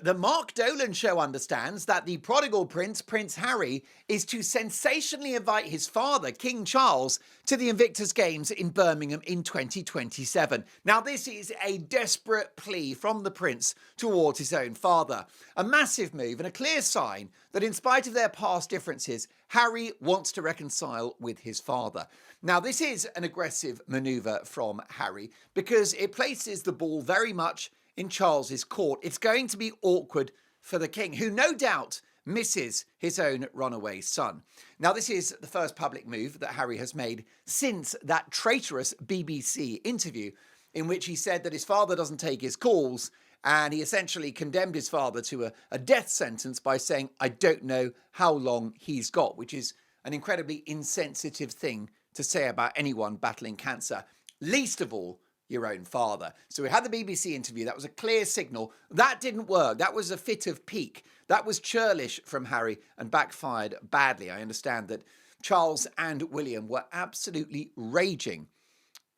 The Mark Dolan Show understands that the prodigal prince, Prince Harry, is to sensationally invite his father, King Charles, to the Invictus Games in Birmingham in 2027. Now, this is a desperate plea from the prince towards his own father. A massive move and a clear sign that in spite of their past differences, Harry wants to reconcile with his father. Now, this is an aggressive manoeuvre from Harry because it places the ball very much in Charles's court. It's going to be awkward for the king, who no doubt misses his own runaway son. Now, this is the first public move that Harry has made since that traitorous BBC interview in which he said that his father doesn't take his calls, and he essentially condemned his father to a death sentence by saying, I don't know how long he's got, which is an incredibly insensitive thing to say about anyone battling cancer, least of all your own father. So we had the BBC interview. That was a clear signal. That didn't work. That was a fit of pique. That was churlish from Harry and backfired badly. I understand that Charles and William were absolutely raging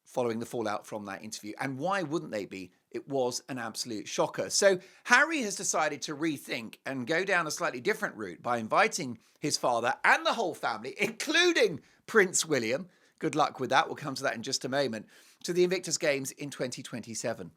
following the fallout from that interview. And why wouldn't they be? It was an absolute shocker. So Harry has decided to rethink and go down a slightly different route by inviting his father and the whole family, including Prince William, good luck with that, we'll come to that in just a moment, to the Invictus Games in 2027.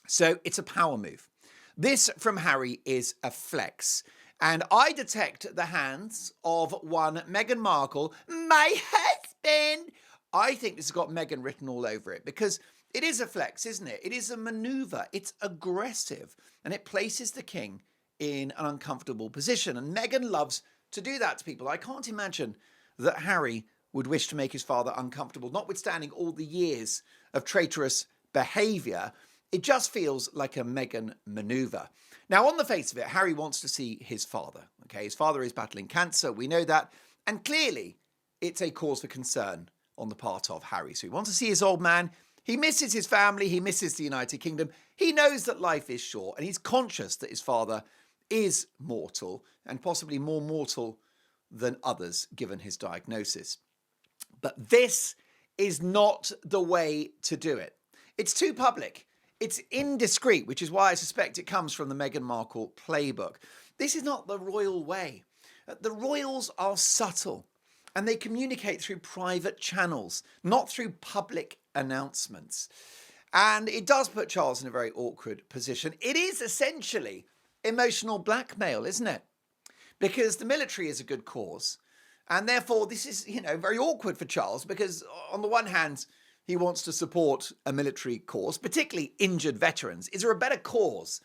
So it's a power move. This from Harry is a flex. And I detect the hands of one Meghan Markle, my husband. I think this has got Meghan written all over it because it is a flex, isn't it? It is a maneuver. It's aggressive and it places the king in an uncomfortable position. And Meghan loves to do that to people. I can't imagine that Harry would wish to make his father uncomfortable, notwithstanding all the years of traitorous behaviour. It just feels like a Meghan manoeuvre. Now, on the face of it, Harry wants to see his father. Okay, his father is battling cancer. We know that. And clearly, it's a cause for concern on the part of Harry. So he wants to see his old man. He misses his family. He misses the United Kingdom. He knows that life is short, and he's conscious that his father is mortal and possibly more mortal than others, given his diagnosis. But this is not the way to do it. It's too public. It's indiscreet, which is why I suspect it comes from the Meghan Markle playbook. This is not the royal way. The royals are subtle and they communicate through private channels, not through public announcements. And it does put Charles in a very awkward position. It is essentially emotional blackmail, isn't it? Because the military is a good cause. And therefore, this is, very awkward for Charles because on the one hand, he wants to support a military cause, particularly injured veterans. Is there a better cause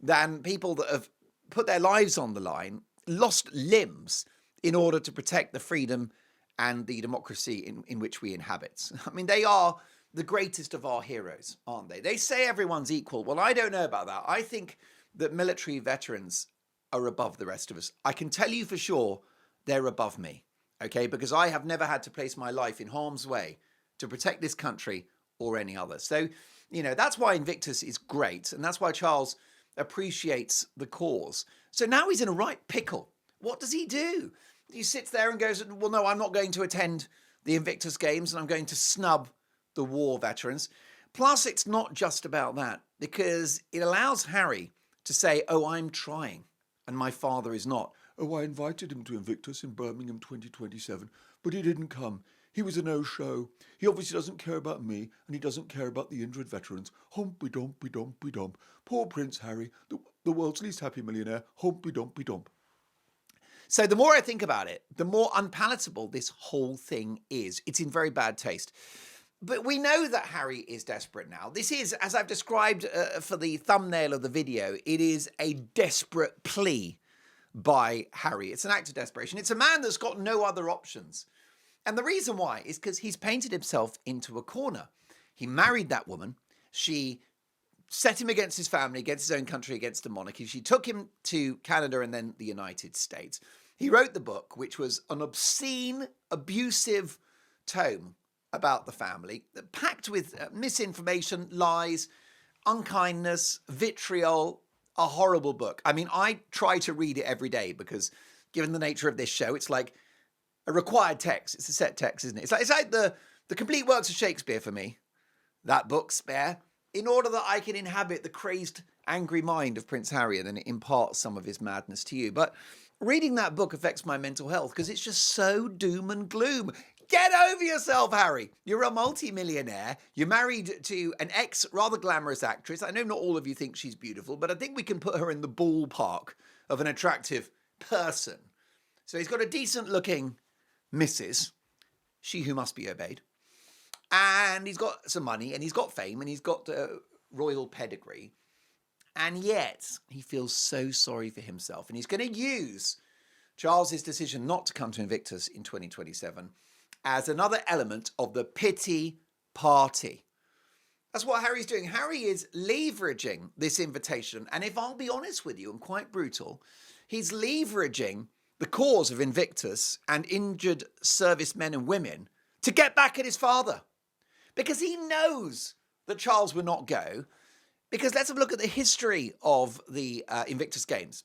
than people that have put their lives on the line, lost limbs in order to protect the freedom and the democracy in which we inhabit? I mean, they are the greatest of our heroes, aren't they? They say everyone's equal. Well, I don't know about that. I think that military veterans are above the rest of us. I can tell you for sure they're above me, okay? Because I have never had to place my life in harm's way to protect this country or any other. So, that's why Invictus is great. And that's why Charles appreciates the cause. So now he's in a right pickle. What does he do? He sits there and goes, well, no, I'm not going to attend the Invictus Games and I'm going to snub the war veterans. Plus, it's not just about that because it allows Harry to say, oh, I'm trying and my father is not. Oh, I invited him to Invictus in Birmingham 2027, but he didn't come. He was a no-show. He obviously doesn't care about me, and he doesn't care about the injured veterans. Humpy-dumpy-dumpy-dump. Poor Prince Harry, the world's least happy millionaire. Humpy-dumpy-dump. So the more I think about it, the more unpalatable this whole thing is. It's in very bad taste. But we know that Harry is desperate now. This is, as I've described for the thumbnail of the video, it is a desperate plea by Harry. It's an act of desperation. It's a man that's got no other options. And the reason why is because he's painted himself into a corner. He married that woman. She set him against his family, against his own country, against the monarchy. She took him to Canada and then the United States. He wrote the book, which was an obscene, abusive tome about the family, packed with misinformation, lies, unkindness, vitriol, a horrible book. I mean, I try to read it every day because given the nature of this show, it's like a required text. It's a set text, isn't it? It's like the complete works of Shakespeare for me. That book, Spare. in order that I can inhabit the crazed, angry mind of Prince Harry and then impart some of his madness to you. But reading that book affects my mental health because it's just so doom and gloom. Get over yourself, Harry. You're a multi-millionaire. You're married to an rather glamorous actress. I know not all of you think she's beautiful, but I think we can put her in the ballpark of an attractive person. So he's got a decent-looking missus, she who must be obeyed. And he's got some money, and he's got fame, and he's got royal pedigree. And yet, he feels so sorry for himself. And he's going to use Charles's decision not to come to Invictus in 2027 as another element of the pity party. That's what Harry's doing. Harry is leveraging this invitation. And if I'll be honest with you, I'm quite brutal, he's leveraging the cause of Invictus and injured servicemen and women to get back at his father. Because he knows that Charles will not go. Because let's have a look at the history of the Invictus Games.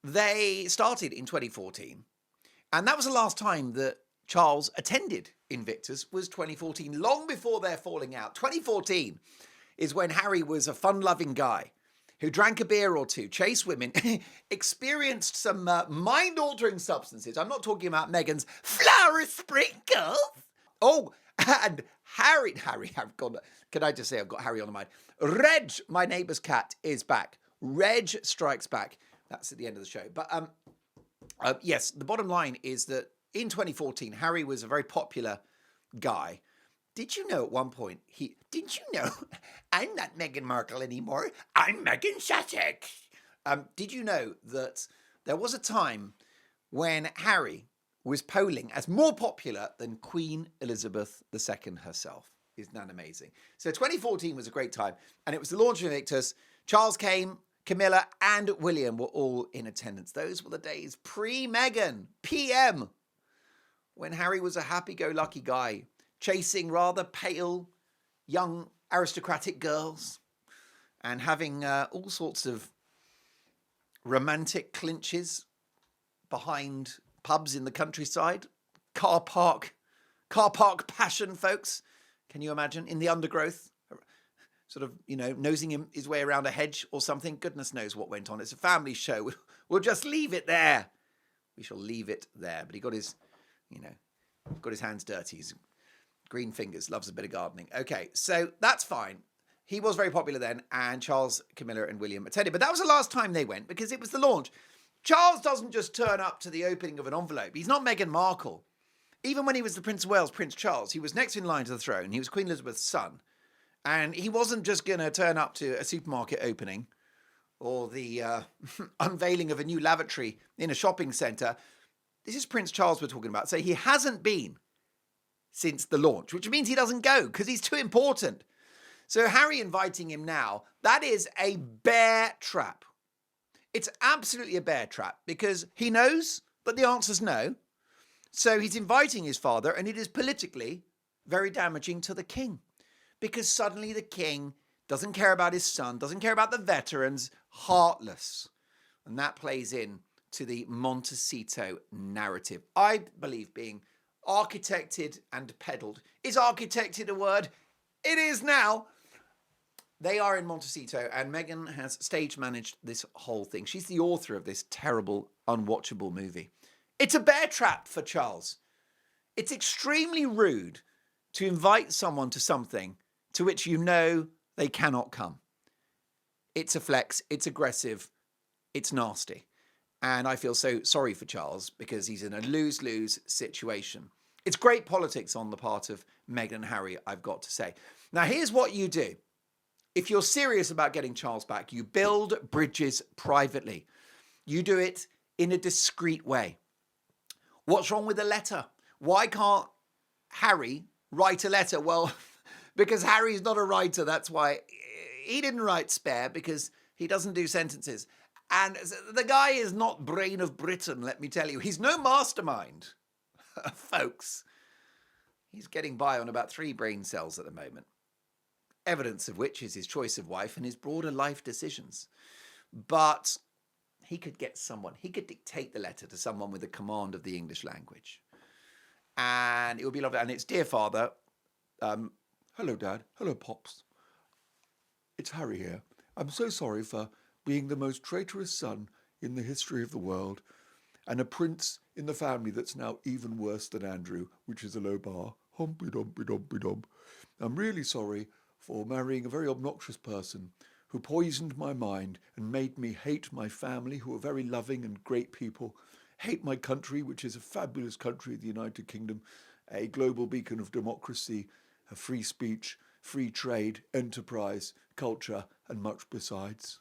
They started in 2014. And that was the last time that Charles attended Invictus, was 2014, long before their falling out. 2014 is when Harry was a fun-loving guy who drank a beer or two, chased women, experienced some mind-altering substances. I'm not talking about Meghan's flower sprinkles. Oh, and Harry, can I just say I've got Harry on the mind. Reg, my neighbour's cat, is back. Reg strikes back. That's at the end of the show. But yes, the bottom line is that in 2014, Harry was a very popular guy. Did you know at one point, didn't you know, I'm not Meghan Markle anymore, I'm Meghan Sussex. Did you know that there was a time when Harry was polling as more popular than Queen Elizabeth II herself? Isn't that amazing? So 2014 was a great time, and it was the launch of Invictus. Charles came, Camilla and William were all in attendance. Those were the days pre-Meghan, PM, when Harry was a happy-go-lucky guy, chasing rather pale, young, aristocratic girls and having all sorts of romantic clinches behind pubs in the countryside. Car park passion, folks. Can you imagine? In the undergrowth, sort of, nosing his way around a hedge or something. Goodness knows what went on. It's a family show. We'll just leave it there. We shall leave it there. But he got his hands dirty. He's green fingers, loves a bit of gardening. Okay, so that's fine. He was very popular then, and Charles, Camilla, and William attended. But that was the last time they went because it was the launch. Charles doesn't just turn up to the opening of an envelope. He's not Meghan Markle. Even when he was the Prince of Wales, Prince Charles, he was next in line to the throne. He was Queen Elizabeth's son. And he wasn't just going to turn up to a supermarket opening or the unveiling of a new lavatory in a shopping centre. This is Prince Charles we're talking about. So he hasn't been since the launch, which means he doesn't go because he's too important. So Harry inviting him now, that is a bear trap. It's absolutely a bear trap because he knows, but the answer's no. So he's inviting his father, and it is politically very damaging to the king because suddenly the king doesn't care about his son, doesn't care about the veterans, heartless. And that plays in to the Montecito narrative. I believe being architected and peddled. Is architected a word? It is now. They are in Montecito, and Meghan has stage managed this whole thing. She's the author of this terrible, unwatchable movie. It's a bear trap for Charles. It's extremely rude to invite someone to something to which you know they cannot come. It's a flex, it's aggressive, it's nasty. And I feel so sorry for Charles because he's in a lose-lose situation. It's great politics on the part of Meghan and Harry, I've got to say. Now, here's what you do. If you're serious about getting Charles back, you build bridges privately. You do it in a discreet way. What's wrong with the letter? Why can't Harry write a letter? Well, because Harry's not a writer. That's why he didn't write spare, because he doesn't do sentences. And the guy is not brain of Britain, let me tell you. He's no mastermind, folks. He's getting by on about 3 brain cells at the moment. Evidence of which is his choice of wife and his broader life decisions. But he could get someone, he could dictate the letter to someone with a command of the English language. And it would be lovely. And it's, dear father, hello, Dad. Hello, Pops. It's Harry here. I'm so sorry for being the most traitorous son in the history of the world, and a prince in the family that's now even worse than Andrew, which is a low bar. Humpy dumpy dumpy dump. I'm really sorry for marrying a very obnoxious person who poisoned my mind and made me hate my family, who are very loving and great people, hate my country, which is a fabulous country, the United Kingdom, a global beacon of democracy, free speech, free trade, enterprise, culture, and much besides,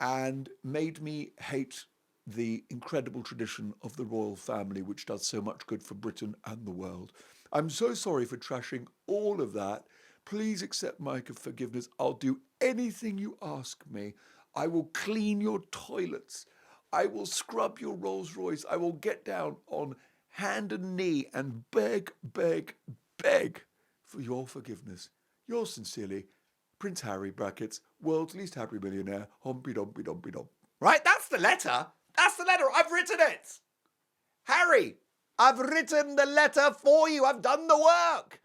and made me hate the incredible tradition of the royal family, which does so much good for Britain and the world. I'm so sorry for trashing all of that. Please accept my forgiveness. I'll do anything you ask me. I will clean your toilets. I will scrub your Rolls Royce. I will get down on hand and knee and beg, beg, beg for your forgiveness. Yours sincerely, Prince Harry, brackets, world's least happy millionaire, humpy dumpy dumpy dump. Right, that's the letter. That's the letter. I've written it. Harry, I've written the letter for you. I've done the work.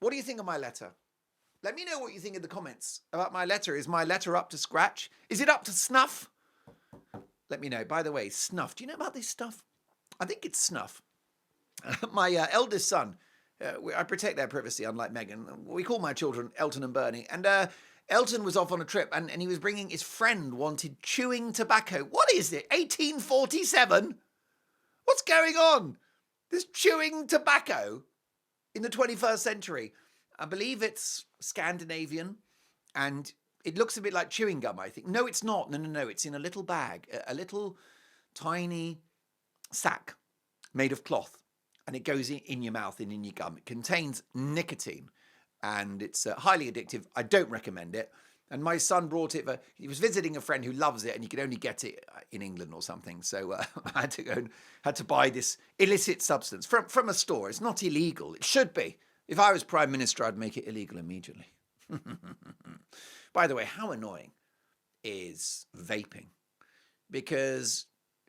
What do you think of my letter? Let me know what you think in the comments about my letter. Is my letter up to scratch? Is it up to snuff? Let me know. By the way, snuff. Do you know about this stuff? I think it's snuff. My eldest son, I protect their privacy, unlike Meghan. We call my children Elton and Bernie. And Elton was off on a trip and he was bringing his friend wanted chewing tobacco. What is it? 1847? What's going on? There's chewing tobacco in the 21st century. I believe it's Scandinavian and it looks a bit like chewing gum, I think. No, it's not. No. It's in a little bag, a little tiny sack made of cloth. And it goes in your mouth and in your gum. It contains nicotine and it's highly addictive. I don't recommend it. And my son brought it. He was visiting a friend who loves it and you could only get it in England or something. So I had to go and had to buy this illicit substance from a store. It's not illegal. It should be. If I was Prime Minister, I'd make it illegal immediately. By the way, how annoying is vaping? Because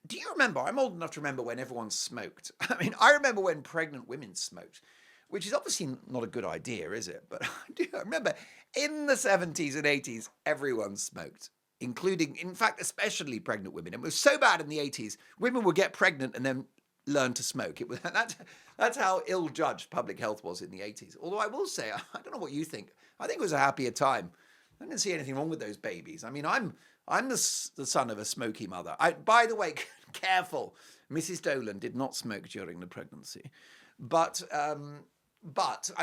do you remember, I'm old enough to remember when everyone smoked. I mean, I remember when pregnant women smoked, which is obviously not a good idea, is it? But I remember in the 70s and 80s, everyone smoked, including, in fact, especially pregnant women. It was so bad in the 80s, women would get pregnant and then learn to smoke. It was that's how ill-judged public health was in the 80s. Although I will say, I don't know what you think. I think it was a happier time. I didn't see anything wrong with those babies. I mean, I'm the son of a smoky mother. By the way, careful, Mrs. Dolan did not smoke during the pregnancy, but I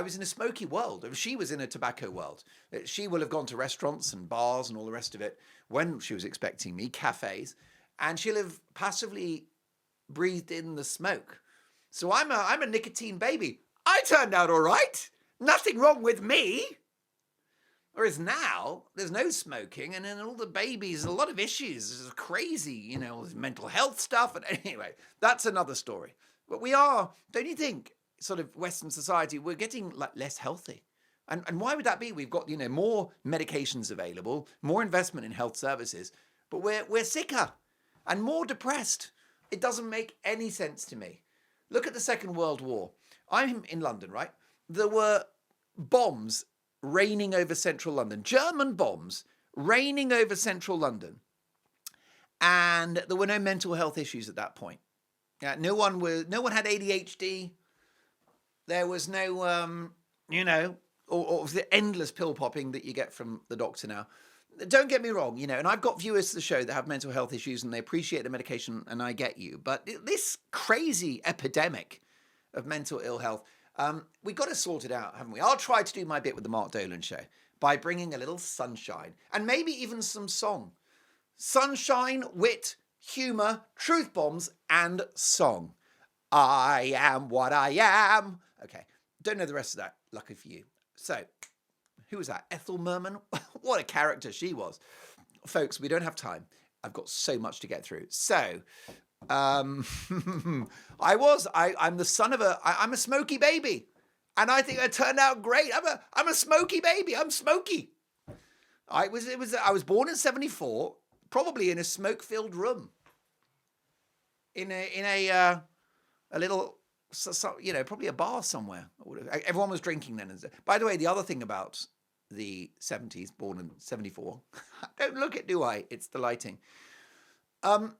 was in a smoky world. She was in a tobacco world. She will have gone to restaurants and bars and all the rest of it when she was expecting me, cafes, and she'll have passively breathed in the smoke. So I'm a nicotine baby. I turned out all right. Nothing wrong with me. Whereas now, there's no smoking, and then all the babies, a lot of issues. It's crazy, mental health stuff. And anyway, that's another story. But we are, don't you think, sort of Western society, we're getting less healthy. And why would that be? We've got, more medications available, more investment in health services, but we're sicker and more depressed. It doesn't make any sense to me. Look at the Second World War. I'm in London, right? There were bombs raining over central London, German bombs raining over central London. And there were no mental health issues at that point. No one had ADHD. There was no, or the endless pill popping that you get from the doctor now. Don't get me wrong, and I've got viewers to the show that have mental health issues and they appreciate the medication, and I get you. But this crazy epidemic of mental ill health, we've got to sort it out, haven't we? I'll try to do my bit with the Mark Dolan Show by bringing a little sunshine and maybe even some song. Sunshine, wit, humour, truth bombs, and song. I am what I am. Okay, don't know the rest of that. Lucky for you. So, who was that? Ethel Merman? What a character she was. Folks, we don't have time. I've got so much to get through. So, I'm the son of I'm a smoky baby. And I think I turned out great. I'm a smoky baby. I'm smoky. I was born in 1974, probably in a smoke-filled room. In a little, probably a bar somewhere. Everyone was drinking then. By the way, the other thing about the 70s, born in 74. Don't look it, do I? It's the lighting. Um,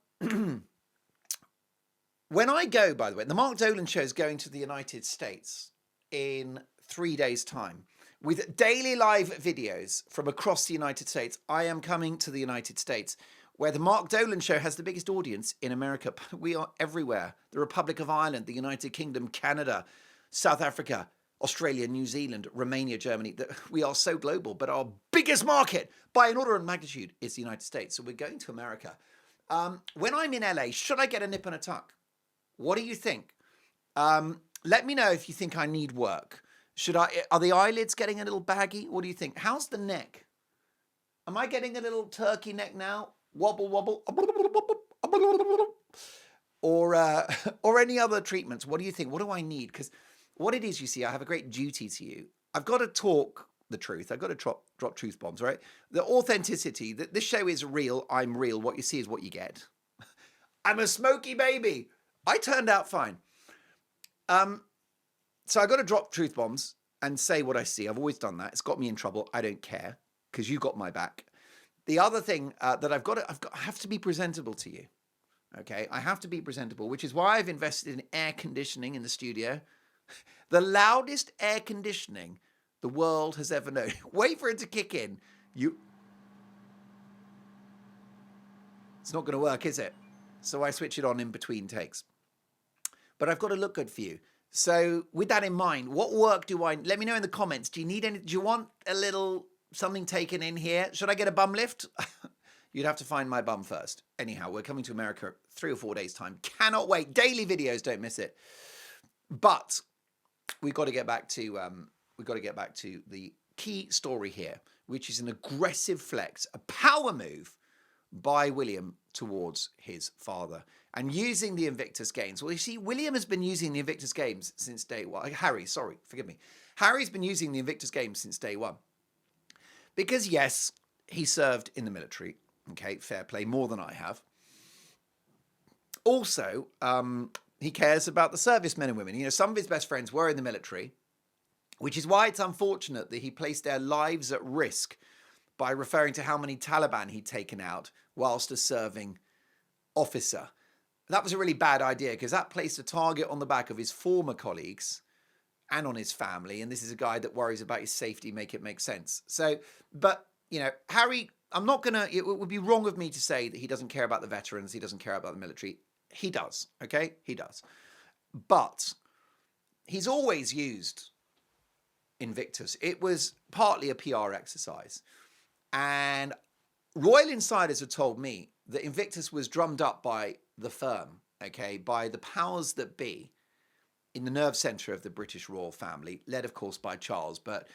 when I go, by the way, the Mark Dolan Show is going to the United States in 3 days' time with daily live videos from across the United States. I am coming to the United States, where the Mark Dolan Show has the biggest audience in America. We are everywhere. The Republic of Ireland, the United Kingdom, Canada, South Africa, Australia, New Zealand, Romania, Germany. We are so global, but our biggest market by an order of magnitude is the United States. So we're going to America. When I'm in LA, should I get a nip and a tuck? What do you think? Let me know if you think I need work. Are the eyelids getting a little baggy? What do you think? How's the neck? Am I getting a little turkey neck now? Wobble, wobble. Or any other treatments? What do you think? What do I need? Because what it is, you see, I have a great duty to you. I've got to talk the truth. I've got to drop truth bombs, right? The authenticity. This show is real. I'm real. What you see is what you get. I'm a smoky baby. I turned out fine. So I got to drop truth bombs and say what I see. I've always done that. It's got me in trouble. I don't care because you got my back. The other thing that I have to be presentable to you. Okay, I have to be presentable, which is why I've invested in air conditioning in the studio. The loudest air conditioning the world has ever known. Wait for it to kick in. It's not going to work, is it? So I switch it on in between takes. But I've got to look good for you. So with that in mind, what work let me know in the comments. Do you want a little something taken in here? Should I get a bum lift? You'd have to find my bum first. Anyhow, we're coming to America 3 or 4 days time. Cannot wait. Daily videos, don't miss it. But we've got to get back to the key story here, which is an aggressive flex, a power move by William towards his father. And using the Invictus Games. Well, you see, William has been using the Invictus Games since day one. Harry's been using the Invictus Games since day one. Because, yes, he served in the military. Okay, fair play, more than I have. Also, he cares about the servicemen and women. You know, some of his best friends were in the military, which is why it's unfortunate that he placed their lives at risk by referring to how many Taliban he'd taken out whilst a serving officer. That was a really bad idea because that placed a target on the back of his former colleagues and on his family. And this is a guy that worries about his safety, make it make sense. So, but, you know, Harry, it would be wrong of me to say that he doesn't care about the veterans. He doesn't care about the military. He does. Okay. He does. But he's always used Invictus. It was partly a PR exercise. And Royal insiders have told me that Invictus was drummed up by the firm, okay, by the powers that be in the nerve centre of the British royal family, led, of course, by Charles. But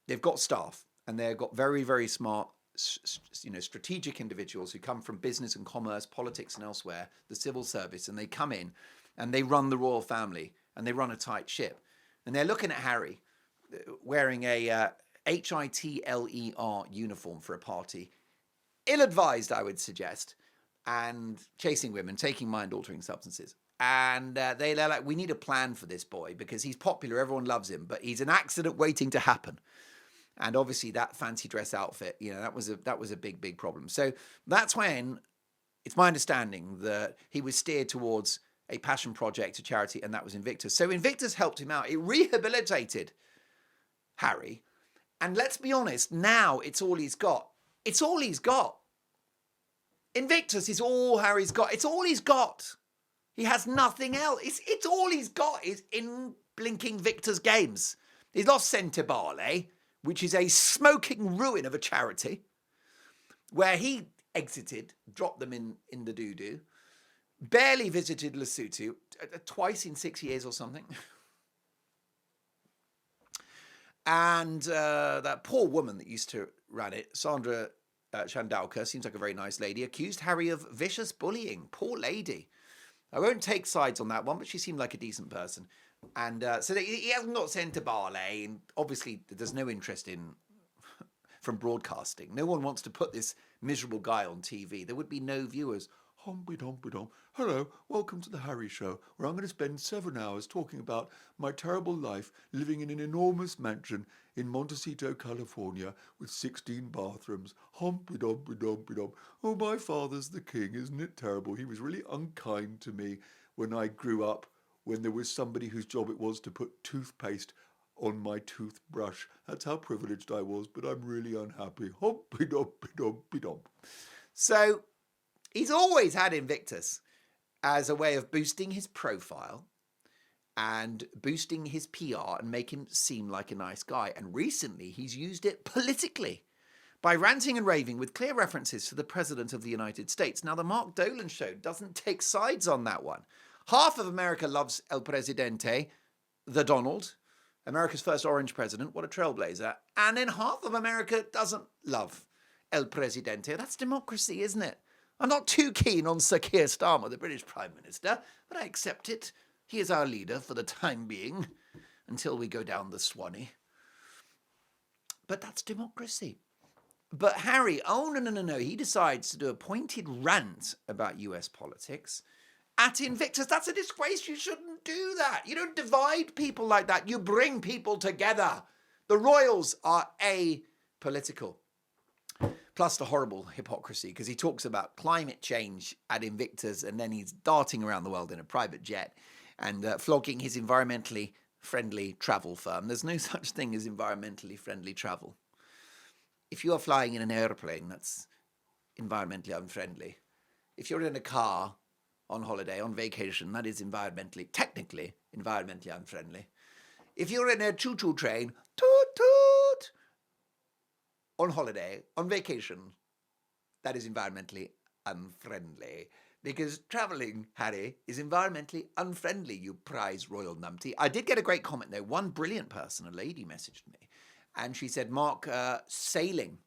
they've got staff and they've got very, very smart, strategic individuals who come from business and commerce, politics and elsewhere, the civil service, and they come in and they run the royal family and they run a tight ship. And they're looking at Harry wearing a HITLER uniform for a party, ill-advised, I would suggest, and chasing women, taking mind-altering substances. And they're like, we need a plan for this boy because he's popular, everyone loves him, but he's an accident waiting to happen. And obviously that fancy dress outfit, that was a big, big problem. So that's when it's my understanding that he was steered towards a passion project, a charity, and that was Invictus. So Invictus helped him out. It rehabilitated Harry. And let's be honest, now it's all he's got. It's all he's got. Invictus is all Harry's got. It's all he's got. He has nothing else. It's all he's got is in blinking Victor's Games. He's lost Centibale, which is a smoking ruin of a charity, where he exited, dropped them in the doo-doo, barely visited Lesotho, twice in 6 years or something. And that poor woman that used to run it, Sandra Chandauka, seems like a very nice lady, accused Harry of vicious bullying. Poor lady. I won't take sides on that one, but she seemed like a decent person. And so he hasn't got Centibale, and obviously there's no interest from broadcasting. No one wants to put this miserable guy on TV. There would be no viewers. Humpy dumpy dum. Hello, welcome to the Harry Show, where I'm going to spend 7 hours talking about my terrible life living in an enormous mansion in Montecito, California, with 16 bathrooms. Humpy dumpy dumpy dum. Oh, my father's the king, isn't it terrible? He was really unkind to me when I grew up, when there was somebody whose job it was to put toothpaste on my toothbrush. That's how privileged I was, but I'm really unhappy. Humpy dumpy dumpy dum. So he's always had Invictus as a way of boosting his profile and boosting his PR and make him seem like a nice guy. And recently he's used it politically by ranting and raving with clear references to the President of the United States. Now, the Mark Dolan Show doesn't take sides on that one. Half of America loves El Presidente, the Donald, America's first orange president. What a trailblazer. And then half of America doesn't love El Presidente. That's democracy, isn't it? I'm not too keen on Sir Keir Starmer, the British Prime Minister, but I accept it. He is our leader for the time being, until we go down the Swanee. But that's democracy. But Harry, no. He decides to do a pointed rant about US politics at Invictus. That's a disgrace. You shouldn't do that. You don't divide people like that. You bring people together. The royals are apolitical. Plus the horrible hypocrisy, because he talks about climate change at Invictus and then he's darting around the world in a private jet and flogging his environmentally friendly travel firm. There's no such thing as environmentally friendly travel. If you are flying in an airplane, that's environmentally unfriendly. If you're in a car on holiday, on vacation, that is technically environmentally unfriendly. If you're in a choo-choo train, toot toot, on holiday, on vacation, that is environmentally unfriendly. Because travelling, Harry, is environmentally unfriendly, you prize royal numpty. I did get a great comment, though. One brilliant person, a lady, messaged me. And she said, Mark, sailing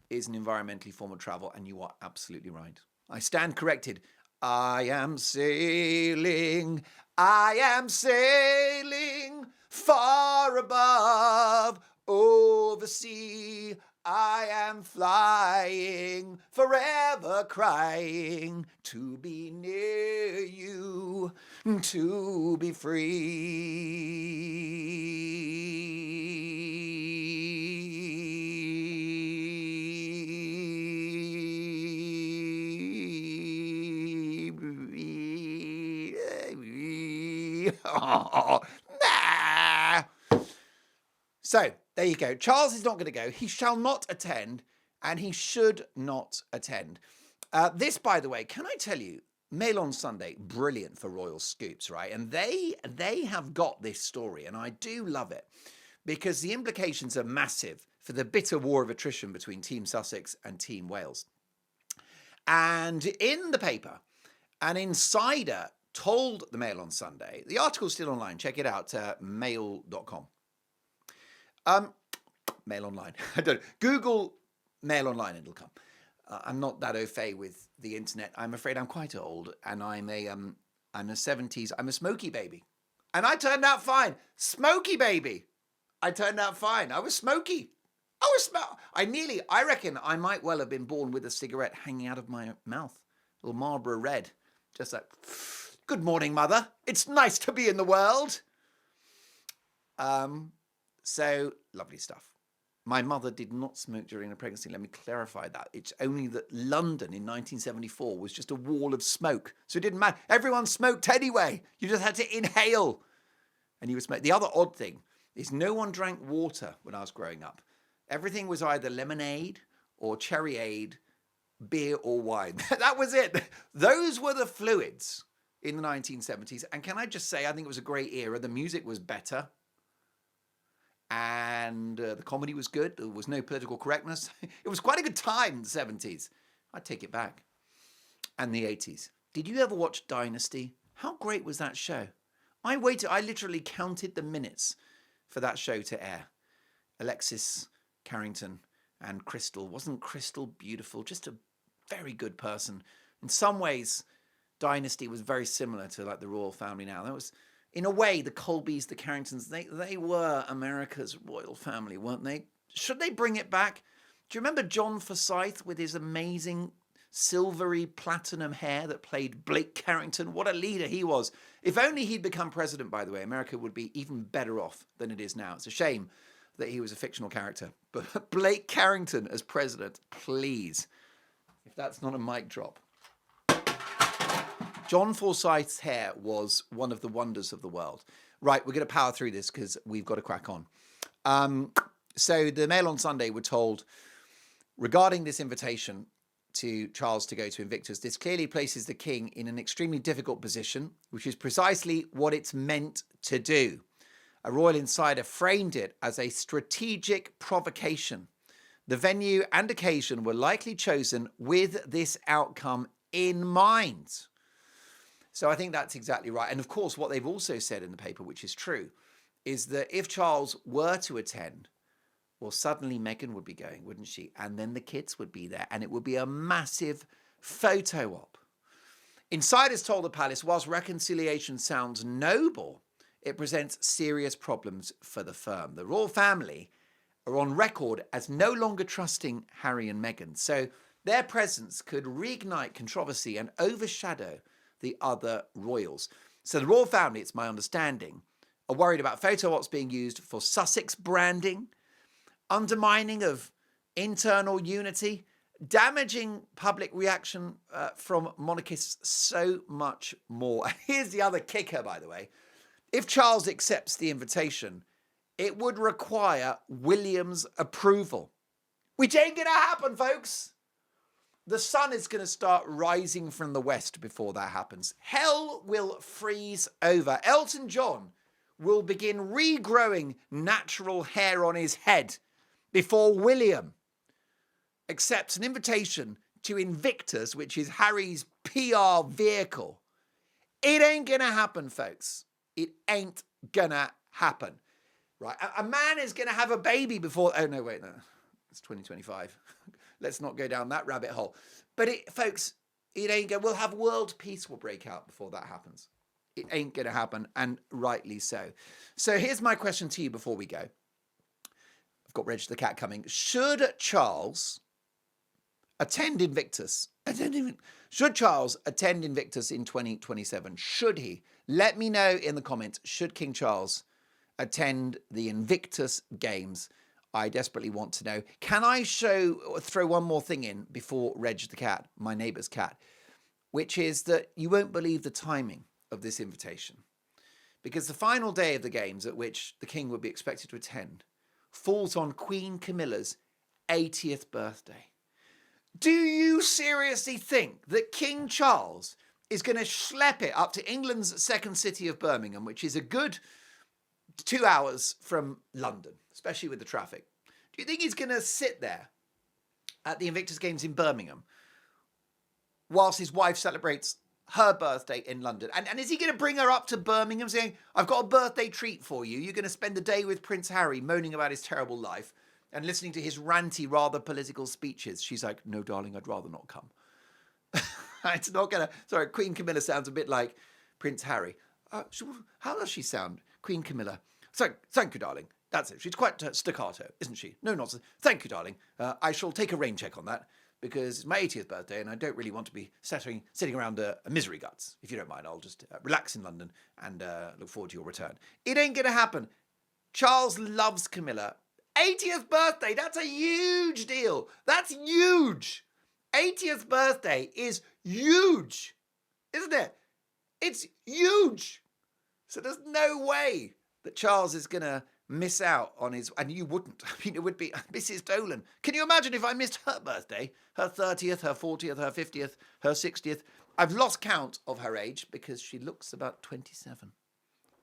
is an environmentally form of travel, and you are absolutely right. I stand corrected. I am sailing far above, over sea. I am flying, forever crying, to be near you, to be free. Nah. So, there you go. Charles is not going to go. He shall not attend, and he should not attend. This, by the way, can I tell you, Mail on Sunday, brilliant for royal scoops, right? And they have got this story, and I do love it, because the implications are massive for the bitter war of attrition between Team Sussex and Team Wales. And in the paper, an insider told the Mail on Sunday, the article's still online, check it out, mail.com. Mail online. I don't Google Mail online, it'll come. I'm not that au fait with the internet. I'm afraid I'm quite old, and I'm a 70s. I'm a smoky baby, and I turned out fine. Smoky baby, I turned out fine. I was smoky. I reckon I might well have been born with a cigarette hanging out of my mouth, a little Marlboro Red, just like, good morning, mother. It's nice to be in the world. So lovely stuff. My mother did not smoke during her pregnancy. Let me clarify that. It's only that London in 1974 was just a wall of smoke. So it didn't matter. Everyone smoked anyway. You just had to inhale and you would smoke. The other odd thing is no one drank water when I was growing up. Everything was either lemonade or cherryade, beer or wine. That was it. Those were the fluids in the 1970s. And can I just say, I think it was a great era. The music was better. And the comedy was good. There was no political correctness. It was quite a good time in the 70s. I'd take it back. And the 80s. Did you ever watch Dynasty? How great was that show? I literally counted the minutes for that show to air. Alexis Carrington and Crystal. Wasn't Crystal beautiful? Just a very good person. In some ways, Dynasty was very similar to like the royal family now. That was, in a way, the Colbys, the Carringtons, they were America's royal family, weren't they? Should they bring it back? Do you remember John Forsyth with his amazing silvery platinum hair that played Blake Carrington. What a leader he was. If only he'd become president, by the way, America would be even better off than it is now. It's a shame that he was a fictional character. But Blake Carrington as president, please. If that's not a mic drop. John Forsyth's hair was one of the wonders of the world. Right, we're going to power through this because we've got to crack on. So the Mail on Sunday were told regarding this invitation to Charles to go to Invictus, this clearly places the king in an extremely difficult position, which is precisely what it's meant to do. A royal insider framed it as a strategic provocation. The venue and occasion were likely chosen with this outcome in mind. So I think that's exactly right. And of course, what they've also said in the paper, which is true, is that if Charles were to attend, well, suddenly Meghan would be going, wouldn't she? And then the kids would be there, and it would be a massive photo op. Insiders told the palace, whilst reconciliation sounds noble, it presents serious problems for the firm. The royal family are on record as no longer trusting Harry and Meghan, so their presence could reignite controversy and overshadow the other royals. So the royal family, it's my understanding, are worried about photo ops being used for Sussex branding, undermining of internal unity, damaging public reaction from monarchists, so much more. Here's the other kicker, by the way. If Charles accepts the invitation, it would require William's approval, which ain't going to happen, folks. The sun is going to start rising from the west before that happens. Hell will freeze over. Elton John will begin regrowing natural hair on his head before William accepts an invitation to Invictus, which is Harry's PR vehicle. It ain't going to happen, folks. It ain't going to happen. Right? A man is going to have a baby before... Oh, no, wait, no. It's 2025. Let's not go down that rabbit hole. But, folks, it ain't going... We'll have world peace will break out before that happens. It ain't going to happen, and rightly so. So here's my question to you before we go. I've got Reg the cat coming. Should Charles attend Invictus? Should Charles attend Invictus in 2027? Should he? Let me know in the comments. Should King Charles attend the Invictus Games? I desperately want to know. Can I throw one more thing in before Reg the cat, my neighbour's cat, which is that you won't believe the timing of this invitation, because the final day of the games at which the king would be expected to attend falls on Queen Camilla's 80th birthday. Do you seriously think that King Charles is going to schlep it up to England's second city of Birmingham, which is a good 2 hours from London, especially with the traffic? Do you think he's going to sit there at the Invictus Games in Birmingham whilst his wife celebrates her birthday in London? And is he going to bring her up to Birmingham saying, I've got a birthday treat for you. You're going to spend the day with Prince Harry moaning about his terrible life and listening to his ranty, rather political speeches. She's like, no, darling, I'd rather not come. It's not going to... Sorry, Queen Camilla sounds a bit like Prince Harry. How does she sound? Queen Camilla. Thank you, darling. That's it. She's quite staccato, isn't she? No nonsense. Thank you, darling. I shall take a rain check on that, because it's my 80th birthday and I don't really want to be sitting around a misery guts. If you don't mind, I'll just relax in London and look forward to your return. It ain't going to happen. Charles loves Camilla. 80th birthday, that's a huge deal. That's huge. 80th birthday is huge, isn't it? It's huge. So there's no way that Charles is going to miss out on his... And you wouldn't. I mean, it would be Mrs. Dolan. Can you imagine if I missed her birthday? Her 30th, her 40th, her 50th, her 60th. I've lost count of her age because she looks about 27.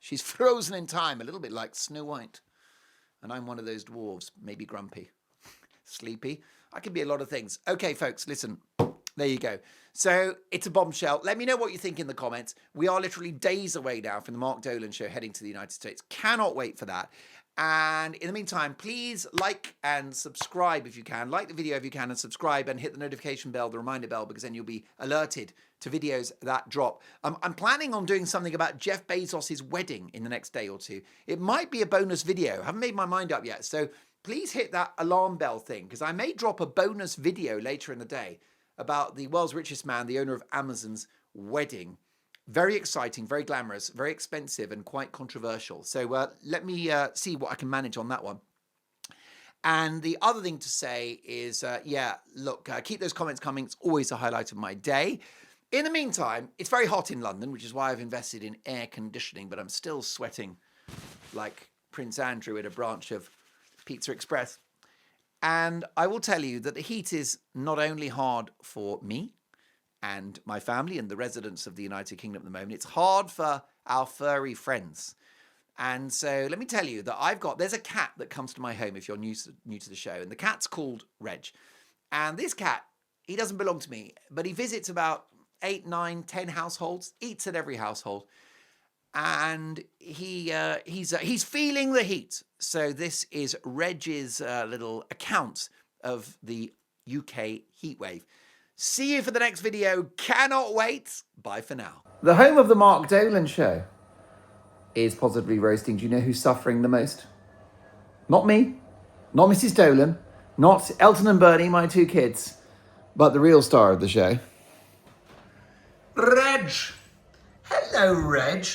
She's frozen in time, a little bit like Snow White. And I'm one of those dwarves, maybe grumpy, sleepy. I can be a lot of things. Okay, folks, listen. There you go. So it's a bombshell. Let me know what you think in the comments. We are literally days away now from the Mark Dolan Show heading to the United States. Cannot wait for that. And in the meantime, please like and subscribe if you can. Like the video if you can and subscribe, and hit the notification bell, the reminder bell, because then you'll be alerted to videos that drop. I'm planning on doing something about Jeff Bezos' wedding in the next day or two. It might be a bonus video. I haven't made my mind up yet. So please hit that alarm bell thing, because I may drop a bonus video later in the day about the world's richest man, the owner of Amazon's wedding. Very exciting, very glamorous, very expensive, and quite controversial. So let me see what I can manage on that one. And the other thing to say is, keep those comments coming. It's always a highlight of my day. In the meantime, it's very hot in London, which is why I've invested in air conditioning, but I'm still sweating like Prince Andrew at a branch of Pizza Express. And I will tell you that the heat is not only hard for me and my family and the residents of the United Kingdom at the moment, it's hard for our furry friends. And so let me tell you that there's a cat that comes to my home if you're new to the show, and the cat's called Reg. And this cat, he doesn't belong to me, but he visits about 8, 9, 10 households, eats at every household. And he's feeling the heat. So this is Reg's little account of the UK heatwave. See you for the next video. Cannot wait. Bye for now. The home of the Mark Dolan Show is positively roasting. Do you know who's suffering the most? Not me, not Mrs. Dolan, not Elton and Bernie, my 2 kids, but the real star of the show. Reg. Hello, Reg.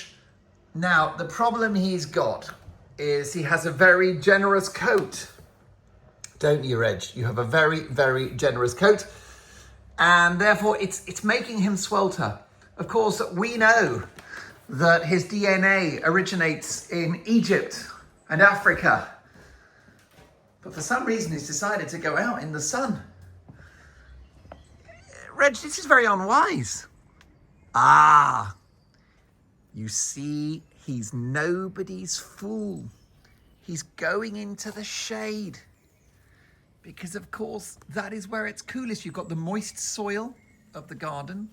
Now, the problem he's got is he has a very generous coat. Don't you, Reg? You have a very, very generous coat. And therefore, it's making him swelter. Of course, we know that his DNA originates in Egypt and Africa. But for some reason, he's decided to go out in the sun. Reg, this is very unwise. Ah, you see, he's nobody's fool. He's going into the shade. Because, of course, that is where it's coolest. You've got the moist soil of the garden,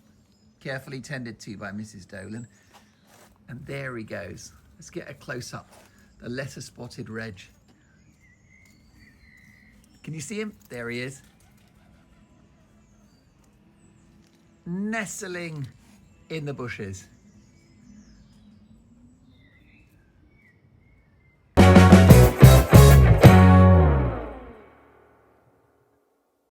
carefully tended to by Mrs. Dolan. And there he goes. Let's get a close-up. The letter-spotted Reg. Can you see him? There he is. Nestling in the bushes.